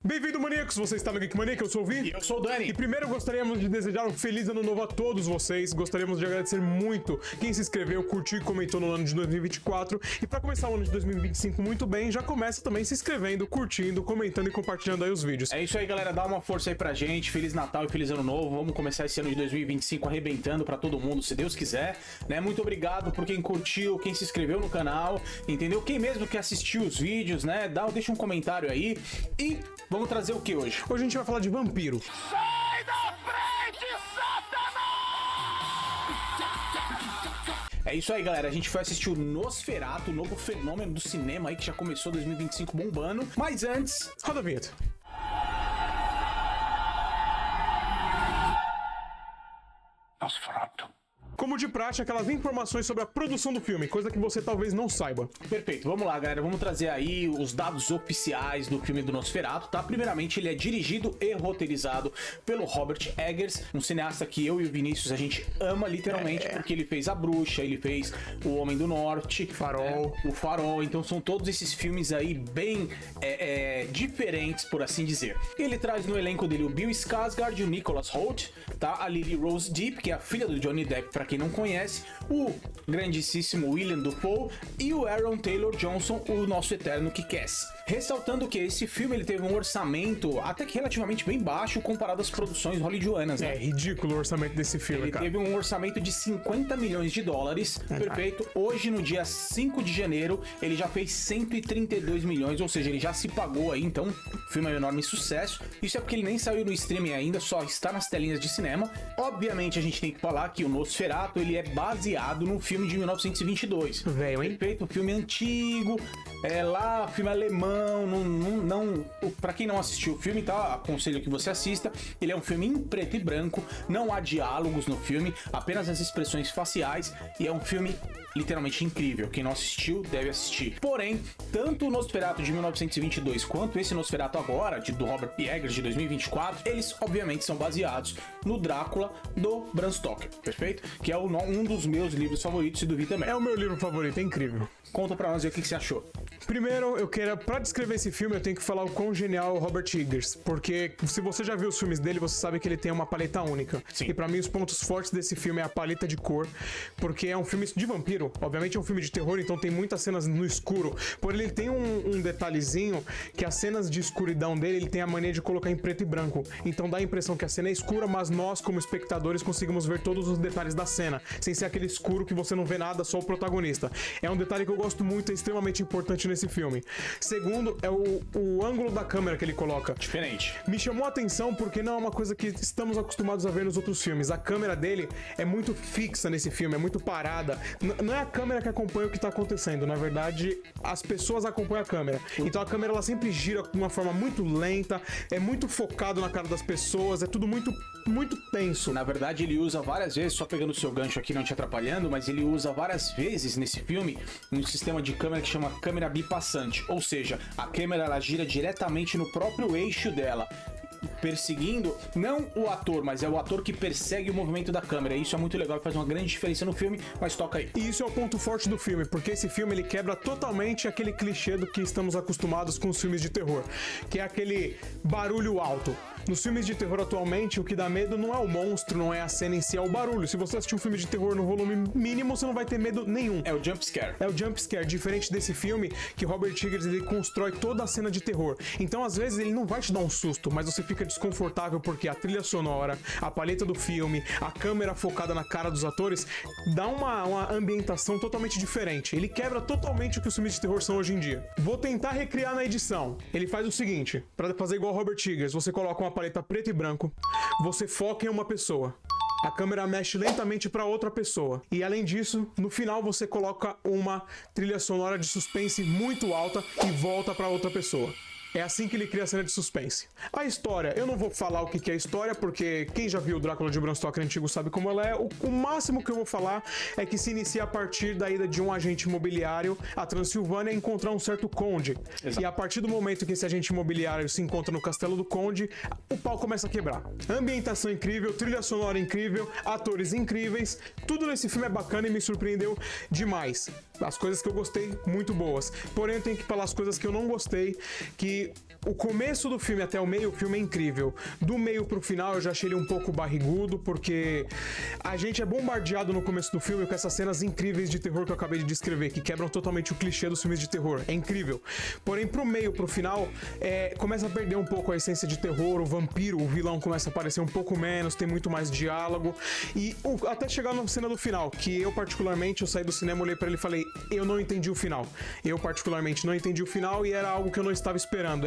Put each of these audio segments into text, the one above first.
Bem-vindo, maníacos! Você está no Geek Mania, eu sou o Vini. E eu sou o Dani. E primeiro gostaríamos de desejar um feliz ano novo a todos vocês. Gostaríamos de agradecer muito quem se inscreveu, curtiu e comentou no ano de 2024. E para começar o ano de 2025 muito bem, já começa também se inscrevendo, curtindo, comentando e compartilhando aí os vídeos. É isso aí, galera. Dá uma força aí pra gente. Feliz Natal e Feliz Ano Novo. Vamos começar esse ano de 2025 arrebentando pra todo mundo, se Deus quiser. Né? Muito obrigado por quem curtiu, quem se inscreveu no canal, entendeu? Quem mesmo que assistiu os vídeos, né? Deixa um comentário aí. E vamos trazer o que hoje? Hoje a gente vai falar de vampiro. Sai da frente, Satanás! É isso aí, galera. A gente foi assistir o Nosferatu, o novo fenômeno do cinema aí que já começou 2025 bombando. Mas antes... Roda a vinheta. Nosferatu. Como de praxe, aquelas informações sobre a produção do filme, coisa que você talvez não saiba. Perfeito, vamos lá, galera, vamos trazer aí os dados oficiais do filme do Nosferatu, tá? Primeiramente, ele é dirigido e roteirizado pelo Robert Eggers, um cineasta que eu e o Vinícius a gente ama literalmente, porque ele fez A Bruxa, ele fez O Homem do Norte, Farol. O Farol, então são todos esses filmes aí bem diferentes, por assim dizer. Ele traz no elenco dele o Bill Skarsgård e o Nicholas Hoult, tá? A Lily Rose Depp, que é a filha do Johnny Depp, pra quem não conhece, o grandíssimo Willem Dafoe e o Aaron Taylor Johnson, o nosso eterno Kick-Ass. Ressaltando que esse filme ele teve um orçamento até que relativamente bem baixo comparado às produções hollywoodianas, né? É ridículo o orçamento desse filme, Ele cara. teve um orçamento de 50 milhões de dólares, perfeito. Hoje, no dia 5 de janeiro, ele já fez 132 milhões, ou seja, ele já se pagou aí, então o filme é um enorme sucesso. Isso é porque ele nem saiu no streaming ainda, só está nas telinhas de cinema. Obviamente, a gente tem que falar que o Nosferatu, ele é baseado num filme de 1922. Velho, hein? Perfeito, um filme antigo, filme alemão, pra quem não assistiu o filme, tá? Aconselho que você assista. Ele é um filme em preto e branco, não há diálogos no filme, apenas as expressões faciais, e é um filme literalmente incrível. Quem não assistiu, deve assistir. Porém, tanto o Nosferatu de 1922 quanto esse Nosferatu agora, do Robert Eggers de 2024, eles obviamente são baseados no Drácula do Bram Stoker, perfeito? Que é um dos meus livros favoritos e do Vi também. É o meu livro favorito, é incrível. Conta pra nós aí o que você achou. Primeiro, pra descrever esse filme, eu tenho que falar o quão genial é o Robert Eggers, porque se você já viu os filmes dele, você sabe que ele tem uma paleta única. Sim. E pra mim, os pontos fortes desse filme é a paleta de cor, porque é um filme de vampiro, obviamente é um filme de terror, então tem muitas cenas no escuro, porém ele tem um detalhezinho que as cenas de escuridão dele, ele tem a mania de colocar em preto e branco, então dá a impressão que a cena é escura, mas nós, como espectadores, conseguimos ver todos os detalhes da cena, sem ser aquele escuro que você não vê nada, só o protagonista. É um detalhe que eu gosto muito, é extremamente importante nesse filme. Segundo, é o ângulo da câmera que ele coloca. Diferente. Me chamou a atenção porque não é uma coisa que estamos acostumados a ver nos outros filmes. A câmera dele é muito fixa nesse filme, é muito parada. Não é a câmera que acompanha o que tá acontecendo, na verdade, as pessoas acompanham a câmera. Então a câmera ela sempre gira de uma forma muito lenta, é muito focado na cara das pessoas, é tudo muito tenso. Na verdade, ele usa várias vezes, só pegando o seu gancho aqui, não te atrapalhando, mas ele usa várias vezes nesse filme um sistema de câmera que chama câmera bipassante, ou seja, a câmera ela gira diretamente no próprio eixo dela, perseguindo não o ator, mas é o ator que persegue o movimento da câmera. Isso é muito legal e faz uma grande diferença no filme, mas toca aí. E isso é o ponto forte do filme, porque esse filme ele quebra totalmente aquele clichê do que estamos acostumados com os filmes de terror, que é aquele barulho alto. Nos filmes de terror atualmente, o que dá medo não é o monstro, não é a cena em si, é o barulho. Se você assistir um filme de terror no volume mínimo, você não vai ter medo nenhum. É o jump scare. É o jump scare, diferente desse filme, que Robert Eggers ele constrói toda a cena de terror. Então, às vezes, ele não vai te dar um susto, mas você fica desconfortável porque a trilha sonora, a paleta do filme, a câmera focada na cara dos atores, dá uma ambientação totalmente diferente. Ele quebra totalmente o que os filmes de terror são hoje em dia. Vou tentar recriar na edição. Ele faz o seguinte, pra fazer igual Robert Eggers, você coloca uma paleta preto e branco, você foca em uma pessoa. A câmera mexe lentamente para outra pessoa. E além disso, no final você coloca uma trilha sonora de suspense muito alta e volta para outra pessoa. É assim que ele cria a cena de suspense. A história, eu não vou falar o que é a história, porque quem já viu o Drácula de Bram Stoker antigo sabe como ela é. O máximo que eu vou falar é que se inicia a partir da ida de um agente imobiliário à Transilvânia encontrar um certo conde. Exato. E a partir do momento que esse agente imobiliário se encontra no castelo do conde, o pau começa a quebrar. Ambientação incrível, trilha sonora incrível, atores incríveis, tudo nesse filme é bacana e me surpreendeu demais. As coisas que eu gostei, muito boas. Porém, eu tenho que falar as coisas que eu não gostei, que o começo do filme até o meio, o filme é incrível. Do meio pro final, eu já achei ele um pouco barrigudo, porque a gente é bombardeado no começo do filme com essas cenas incríveis de terror que eu acabei de descrever, que quebram totalmente o clichê dos filmes de terror. É incrível. Porém, pro meio, pro final, começa a perder um pouco a essência de terror, o vampiro, o vilão começa a aparecer um pouco menos, tem muito mais diálogo. E até chegar na cena do final, que eu particularmente, eu saí do cinema, olhei pra ele e falei, eu não entendi o final. Eu particularmente não entendi o final e era algo que eu não estava esperando.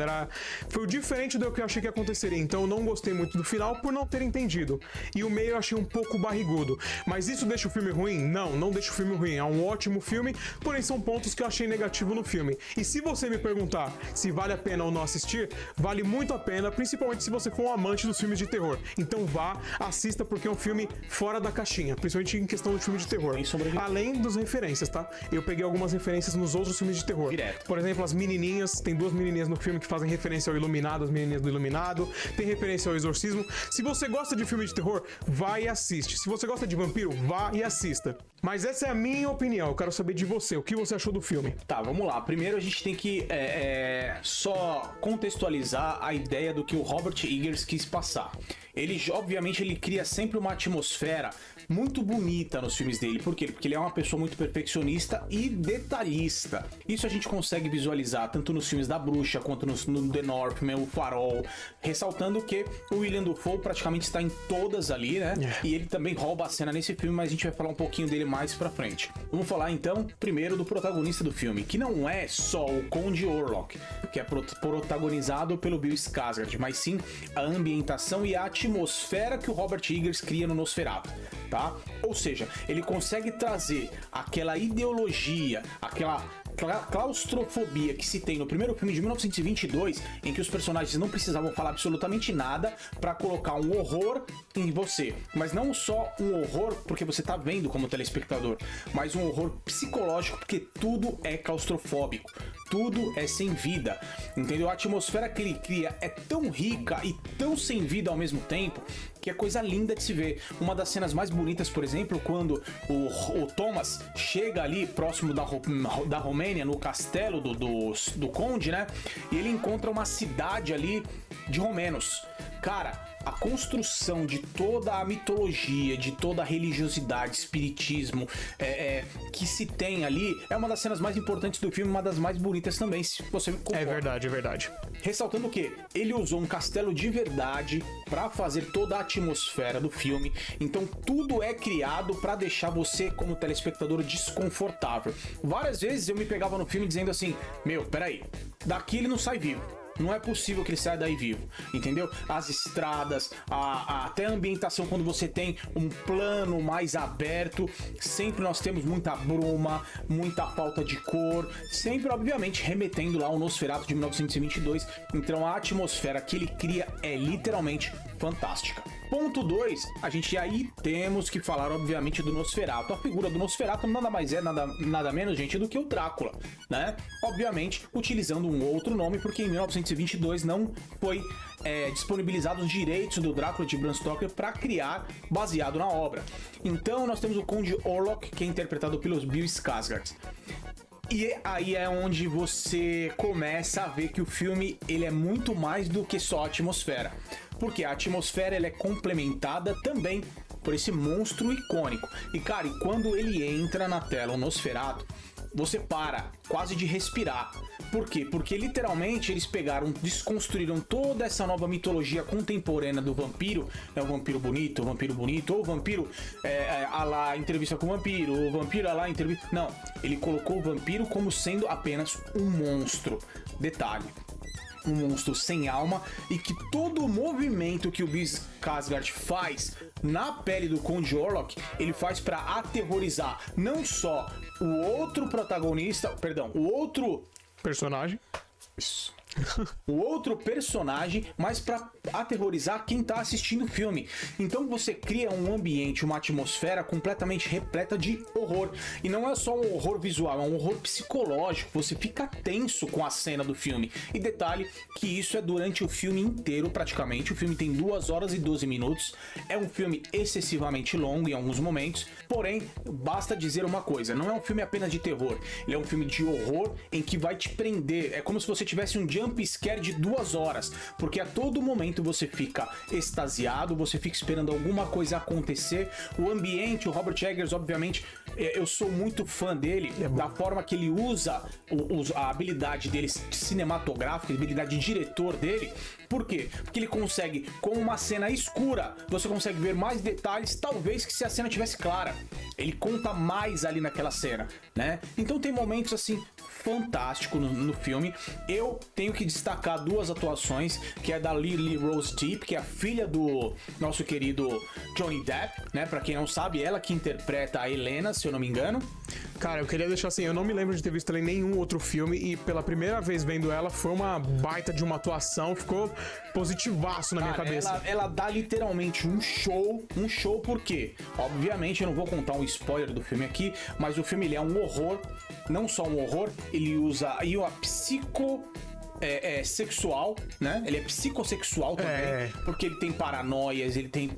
Foi o diferente do que eu achei que aconteceria. Então eu não gostei muito do final por não ter entendido. E o meio eu achei um pouco barrigudo. Mas isso deixa o filme ruim? Não deixa o filme ruim. É um ótimo filme, porém são pontos que eu achei negativo no filme. E se você me perguntar se vale a pena ou não assistir, vale muito a pena, principalmente se você for um amante dos filmes de terror. Então vá, assista, porque é um filme fora da caixinha, principalmente em questão de filme de terror. Além das referências, tá? Eu peguei algumas referências nos outros filmes de terror. Direto. Por exemplo, as menininhas, tem 2 menininhas no filme que fazem referência ao Iluminado, as menininhas do Iluminado, tem referência ao Exorcismo. Se você gosta de filme de terror, vá e assiste. Se você gosta de vampiro, vá e assista. Mas essa é a minha opinião, eu quero saber de você, o que você achou do filme? Tá, vamos lá. Primeiro a gente tem que só contextualizar a ideia do que o Robert Eggers quis passar. Ele, obviamente, ele cria sempre uma atmosfera muito bonita nos filmes dele. Por quê? Porque ele é uma pessoa muito perfeccionista e detalhista. Isso a gente consegue visualizar tanto nos filmes da Bruxa quanto no The Northman, o Farol, ressaltando que o William Dafoe praticamente está em todas ali, né? E ele também rouba a cena nesse filme, mas a gente vai falar um pouquinho dele mais pra frente. Vamos falar então primeiro do protagonista do filme, que não é só o Conde Orlok, que é protagonizado pelo Bill Skarsgård, mas sim a ambientação e a atmosfera que o Robert Eggers cria no Nosferatu, tá? Ou seja, ele consegue trazer aquela ideologia, aquela claustrofobia que se tem no primeiro filme de 1922, em que os personagens não precisavam falar absolutamente nada pra colocar um horror em você. Mas não só um horror porque você tá vendo como telespectador, mas um horror psicológico, porque tudo é claustrofóbico. Tudo é sem vida, entendeu? A atmosfera que ele cria é tão rica e tão sem vida ao mesmo tempo, que é coisa linda de se ver. Uma das cenas mais bonitas, por exemplo, quando o Thomas chega ali próximo da Romênia, no castelo do Conde, né? E ele encontra uma cidade ali de romenos. Cara, a construção de toda a mitologia, de toda a religiosidade, espiritismo que se tem ali, é uma das cenas mais importantes do filme, uma das mais bonitas também, se você me concorda. É verdade. Ressaltando que ele usou um castelo de verdade pra fazer toda a atmosfera do filme, então tudo é criado pra deixar você, como telespectador, desconfortável. Várias vezes eu me pegava no filme dizendo assim, peraí, daqui ele não sai vivo. Não é possível que ele saia daí vivo, entendeu? As estradas, até a ambientação, quando você tem um plano mais aberto, sempre nós temos muita bruma, muita falta de cor, sempre, obviamente, remetendo lá ao Nosferatu de 1922. Então a atmosfera que ele cria é literalmente fantástica. Ponto 2, a gente aí temos que falar, obviamente, do Nosferatu. A figura do Nosferatu nada mais é, nada menos, gente, do que o Drácula, né? Obviamente, utilizando um outro nome, porque em 1922 não foi disponibilizado os direitos do Drácula de Bram Stoker para criar, baseado na obra. Então, nós temos o Conde Orlok, que é interpretado pelos Bill Skarsgård. E aí é onde você começa a ver que o filme ele é muito mais do que só a atmosfera. Porque a atmosfera ela é complementada também por esse monstro icônico. E cara, e quando ele entra na tela, o Nosferatu, você para quase de respirar. Por quê? Porque literalmente eles desconstruíram toda essa nova mitologia contemporânea do vampiro, o vampiro bonito, ou o vampiro a lá entrevista com o vampiro, o vampiro a lá entrevista... Não, ele colocou o vampiro como sendo apenas um monstro. Detalhe, um monstro sem alma, e que todo o movimento que o Bill Skarsgård faz na pele do Conde Orlok, ele faz para aterrorizar não só o outro protagonista, o outro personagem. o outro personagem, mas pra aterrorizar quem tá assistindo o filme. Então você cria um ambiente, uma atmosfera completamente repleta de horror. E não é só um horror visual, é um horror psicológico. Você fica tenso com a cena do filme. E detalhe que isso é durante o filme inteiro, praticamente. O filme tem 2 horas e 12 minutos. É um filme excessivamente longo em alguns momentos. Porém, basta dizer uma coisa: não é um filme apenas de terror. Ele é um filme de horror em que vai te prender. É como se você tivesse um jump scare de 2 horas. Porque a todo momento você fica extasiado, você fica esperando alguma coisa acontecer. O ambiente, o Robert Eggers, obviamente, eu sou muito fã dele, da forma que ele usa a habilidade dele cinematográfica, a habilidade de diretor dele. Por quê? Porque ele consegue, com uma cena escura, você consegue ver mais detalhes, talvez, que se a cena tivesse clara. Ele conta mais ali naquela cena, né? Então tem momentos, assim, fantásticos no filme. Eu tenho que destacar 2 atuações, que é da Lily Rose Depp, que é a filha do nosso querido Johnny Depp, né? Pra quem não sabe, ela que interpreta a Helena, se eu não me engano. Cara, eu queria deixar assim, eu não me lembro de ter visto ela em nenhum outro filme e pela primeira vez vendo ela foi uma baita de uma atuação, ficou positivaço na minha cabeça. Ela dá literalmente um show por quê? Obviamente eu não vou contar um spoiler do filme aqui, mas o filme ele é um horror, não só um horror, ele usa aí a sexual, né? Ele é psicossexual também, porque ele tem paranoias, ele tem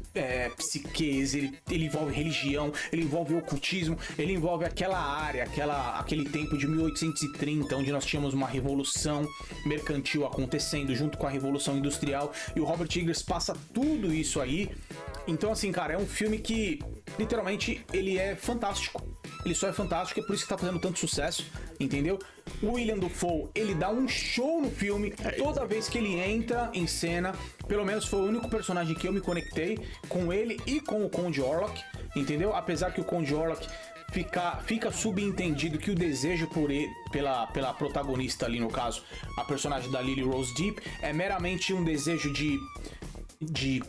psiquez, ele envolve religião, ele envolve ocultismo, ele envolve aquela área, aquele tempo de 1830, onde nós tínhamos uma revolução mercantil acontecendo junto com a revolução industrial, e o Robert Eggers passa tudo isso aí. Então, assim, cara, é um filme que, literalmente, ele é fantástico. Ele só é fantástico, é por isso que tá fazendo tanto sucesso, entendeu? O William Dafoe, ele dá um show no filme toda vez que ele entra em cena. Pelo menos foi o único personagem que eu me conectei com ele e com o Conde Orlok, entendeu? Apesar que o Conde Orlok fica subentendido que o desejo por ele, pela protagonista ali, no caso, a personagem da Lily Rose Depp, é meramente um desejo de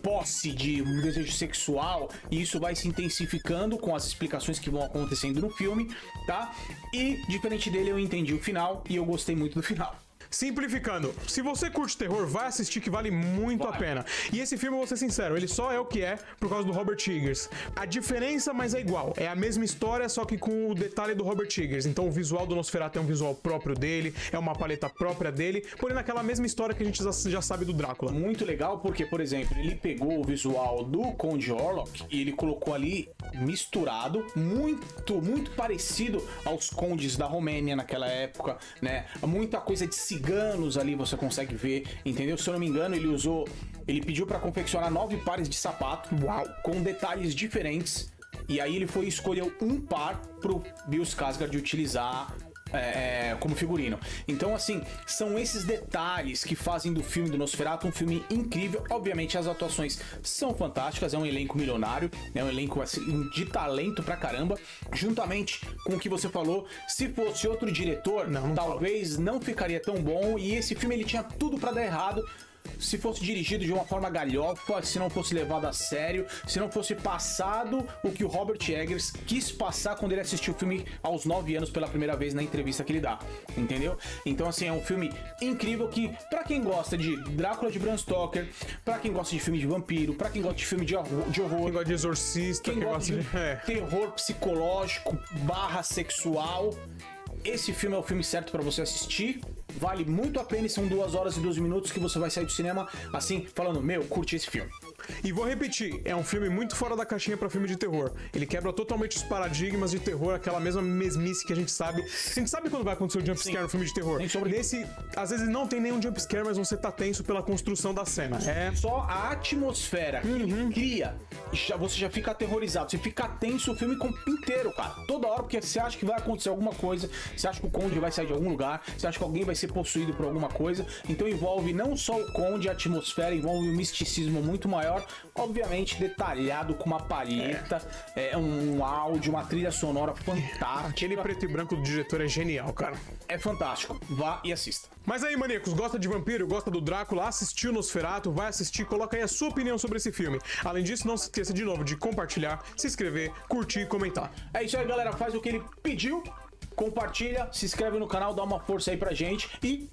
posse, de um desejo sexual, e isso vai se intensificando com as explicações que vão acontecendo no filme, tá? E, diferente dele, eu entendi o final e eu gostei muito do final. Simplificando, se você curte terror, vai assistir que vale muito a pena. E esse filme, eu vou ser sincero, ele só é o que é por causa do Robert Eggers. A diferença, mas é igual. É a mesma história, só que com o detalhe do Robert Eggers. Então o visual do Nosferatu é um visual próprio dele, é uma paleta própria dele, porém naquela mesma história que a gente já sabe do Drácula. Muito legal porque, por exemplo, ele pegou o visual do Conde Orlok e ele colocou ali misturado, muito parecido aos condes da Romênia naquela época, né? Muita coisa de ciganos ali você consegue ver, entendeu? Se eu não me engano, ele pediu pra confeccionar 9 pares de sapato, com detalhes diferentes, e aí ele foi escolher um par pro Bill Skarsgård utilizar como figurino. Então, assim, são esses detalhes que fazem do filme do Nosferatu um filme incrível. Obviamente as atuações são fantásticas, é um elenco milionário, é um elenco assim, de talento pra caramba, juntamente com o que você falou. Se fosse outro diretor, talvez não ficaria tão bom, e esse filme ele tinha tudo pra dar errado. Se fosse dirigido de uma forma galhofa, se não fosse levado a sério, se não fosse passado o que o Robert Eggers quis passar quando ele assistiu o filme aos 9 anos pela primeira vez na entrevista que ele dá, entendeu? Então, assim, é um filme incrível que, pra quem gosta de Drácula de Bram Stoker, pra quem gosta de filme de vampiro, pra quem gosta de filme de horror, Quem gosta de exorcista, quem gosta de terror psicológico / sexual, esse filme é o filme certo pra você assistir. Vale muito a pena e são 2 horas e 12 minutos que você vai sair do cinema assim, falando, curti esse filme. E vou repetir, é um filme muito fora da caixinha pra filme de terror. Ele quebra totalmente os paradigmas de terror, aquela mesma mesmice que a gente sabe. A gente sabe quando vai acontecer o jumpscare no filme de terror. Nesse, às vezes não tem nenhum jumpscare, mas você tá tenso pela construção da cena. Só a atmosfera que ele cria, você já fica aterrorizado. Você fica tenso o filme inteiro, cara. Toda hora, porque você acha que vai acontecer alguma coisa, você acha que o Conde vai sair de algum lugar, você acha que alguém vai ser possuído por alguma coisa. Então envolve não só o Conde, a atmosfera, envolve um misticismo muito maior, obviamente detalhado com uma palheta, um áudio, uma trilha sonora fantástica. Aquele preto e branco do diretor é genial, cara. É fantástico. Vá e assista. Mas aí, maníacos, gosta de vampiro, gosta do Drácula, assistiu Nosferatu, vai assistir, coloca aí a sua opinião sobre esse filme. Além disso, não se esqueça de novo de compartilhar, se inscrever, curtir e comentar. É isso aí, galera. Faz o que ele pediu, compartilha, se inscreve no canal, dá uma força aí pra gente e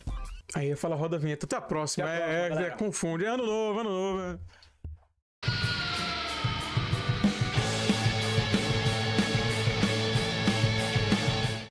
Aí eu falo roda a vinheta. Até a próxima. Até a próxima, galera. Confunde. Ano novo.